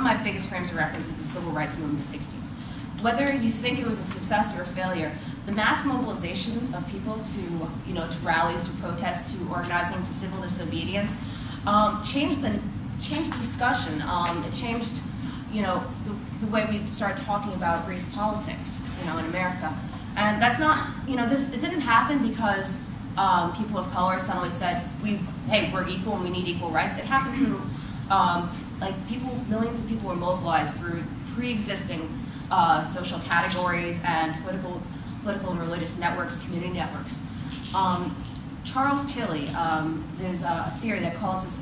of my biggest frames of reference is the civil rights movement in the 60s. Whether you think it was a success or a failure, the mass mobilization of people to rallies, to protests, to organizing, to civil disobedience, changed the discussion. It changed, the way we started talking about race politics, in America. And that's not, it didn't happen because people of color suddenly said, hey, we're equal and we need equal rights. It happened through, millions of people were mobilized through pre-existing social categories and political and religious networks, community networks. Charles Tilly, there's a theory that calls this,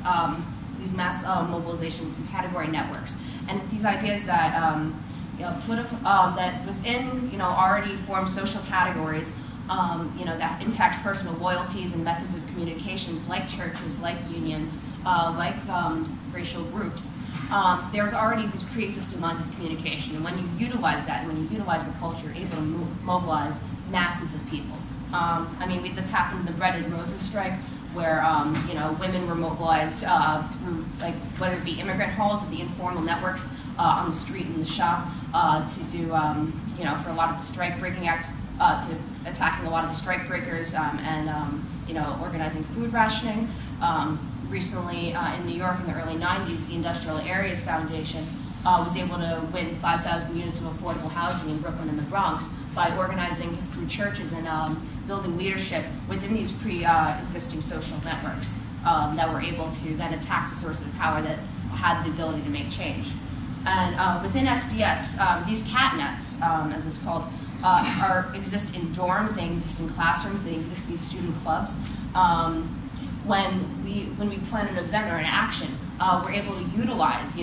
these mass mobilizations through category networks, and it's these ideas that that within already formed social categories, that impact personal loyalties and methods of communications, like churches, like unions, like racial groups. There's already these pre-existing lines of communication, and when you utilize that, and when you utilize the culture, you're able to mobilize masses of people. This happened in the Bread and Roses strike, where women were mobilized through, whether it be immigrant halls or the informal networks on the street and the shop to do, for a lot of the strike breaking act, to attacking a lot of the strike breakers and organizing food rationing. Recently in New York in the early 90s, the Industrial Areas Foundation was able to win 5,000 units of affordable housing in Brooklyn and the Bronx by organizing through churches and building leadership within these pre-existing social networks that were able to then attack the sources of power that had the ability to make change. And within SDS, these cat nets, as it's called, exist in dorms, they exist in classrooms, they exist in student clubs. When we plan an event or an action, we're able to utilize,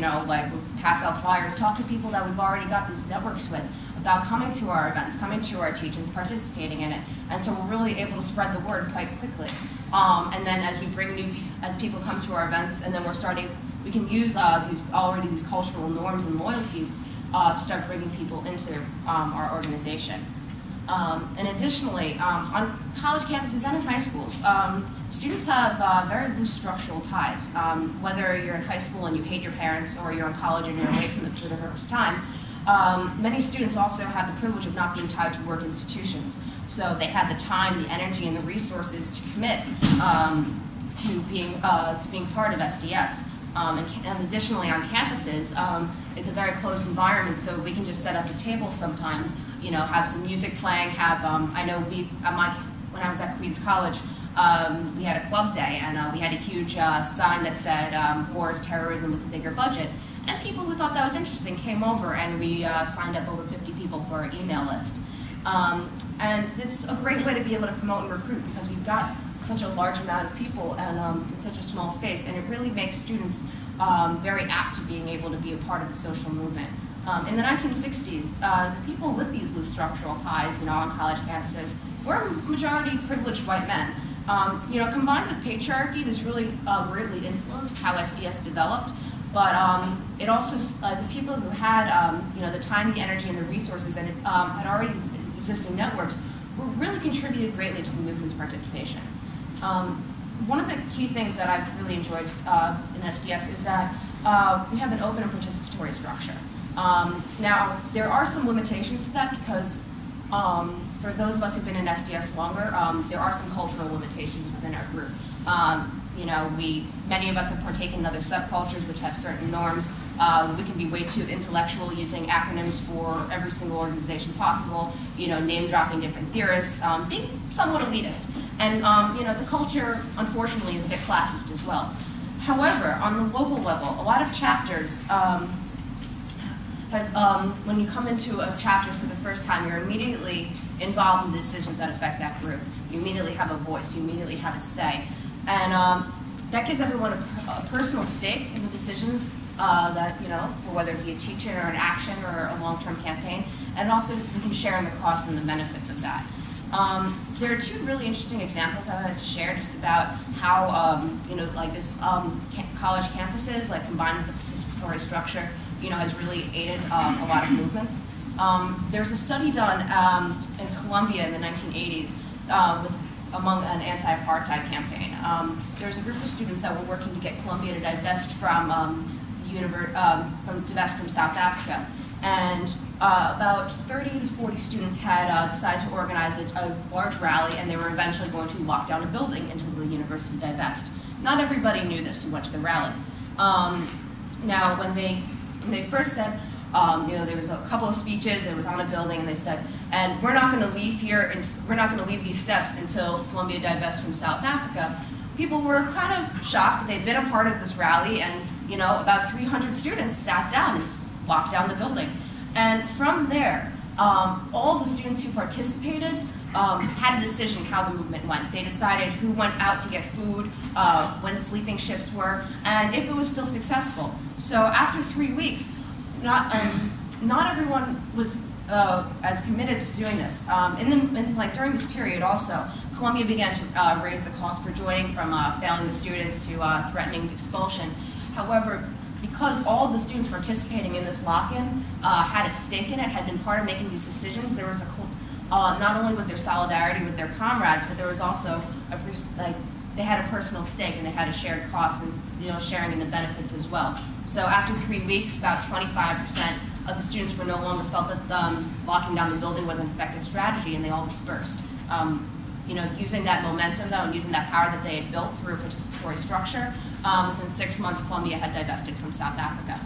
pass out flyers, talk to people that we've already got these networks with about coming to our events, coming to our teach-ins, participating in it. And so we're really able to spread the word quite quickly. And then as we bring as people come to our events, and then we can use these cultural norms and loyalties to start bringing people into our organization. And additionally, on college campuses and in high schools, students have very loose structural ties. Whether you're in high school and you hate your parents, or you're in college and you're away from them for the first time, many students also have the privilege of not being tied to work institutions. So they had the time, the energy, and the resources to commit to being part of SDS. And additionally, on campuses, it's a very closed environment, so we can just set up a table sometimes, have some music playing, I know when I was at Queens College, we had a club day, and we had a huge sign that said, war is terrorism with a bigger budget. And people who thought that was interesting came over, and we signed up over 50 people for our email list. And it's a great way to be able to promote and recruit, because we've got such a large amount of people and in such a small space, and it really makes students very apt to being able to be a part of the social movement. In the 1960s, the people with these loose structural ties, on college campuses, were majority privileged white men. Combined with patriarchy, this really greatly influenced how SDS developed. But it also, the people who had, the time, the energy, and the resources, and had already existing networks, really contributed greatly to the movement's participation. One of the key things that I've really enjoyed in SDS is that we have an open and participatory structure. Now, there are some limitations to that, because for those of us who've been in SDS longer, there are some cultural limitations within our group. Many of us have partaken in other subcultures which have certain norms. We can be way too intellectual, using acronyms for every single organization possible, name dropping different theorists, being somewhat elitist. And the culture, unfortunately, is a bit classist as well. However, on the local level, a lot of chapters when you come into a chapter for the first time, you're immediately involved in the decisions that affect that group. You immediately have a voice, you immediately have a say. And that gives everyone a personal stake in the decisions that, for whether it be a teaching or an action or a long-term campaign. And also, we can share in the costs and the benefits of that. There are two really interesting examples I would like to share just about how, this college campuses, combined with the participatory structure, has really aided a lot of movements. There's a study done in Colombia in the 1980s among an anti-apartheid campaign. There was a group of students that were working to get Colombia to divest from divest from South Africa. And about 30 to 40 students had decided to organize a large rally, and they were eventually going to lock down a building until the university divest. Not everybody knew this who went to the rally. Now, when they first said, there was a couple of speeches, it was on a building, and they said, and we're not going to leave here, and we're not going to leave these steps until Columbia divests from South Africa. People were kind of shocked. They'd been a part of this rally, and about 300 students sat down and locked down the building. And from there, all the students who participated had a decision how the movement went. They decided who went out to get food, when sleeping shifts were, and if it was still successful. So after 3 weeks, not everyone was as committed to doing this. During this period also, Columbia began to raise the cost for joining, from failing the students to threatening expulsion. However, because all of the students participating in this lock-in had a stake in it, had been part of making these decisions, there was not only was there solidarity with their comrades, but there was also they had a personal stake, and they had a shared cost and sharing in the benefits as well. So after 3 weeks, about 25% of the students were no longer felt that locking down the building was an effective strategy, and they all dispersed. Using that momentum though, and using that power that they had built through a participatory structure, within 6 months, Columbia had divested from South Africa.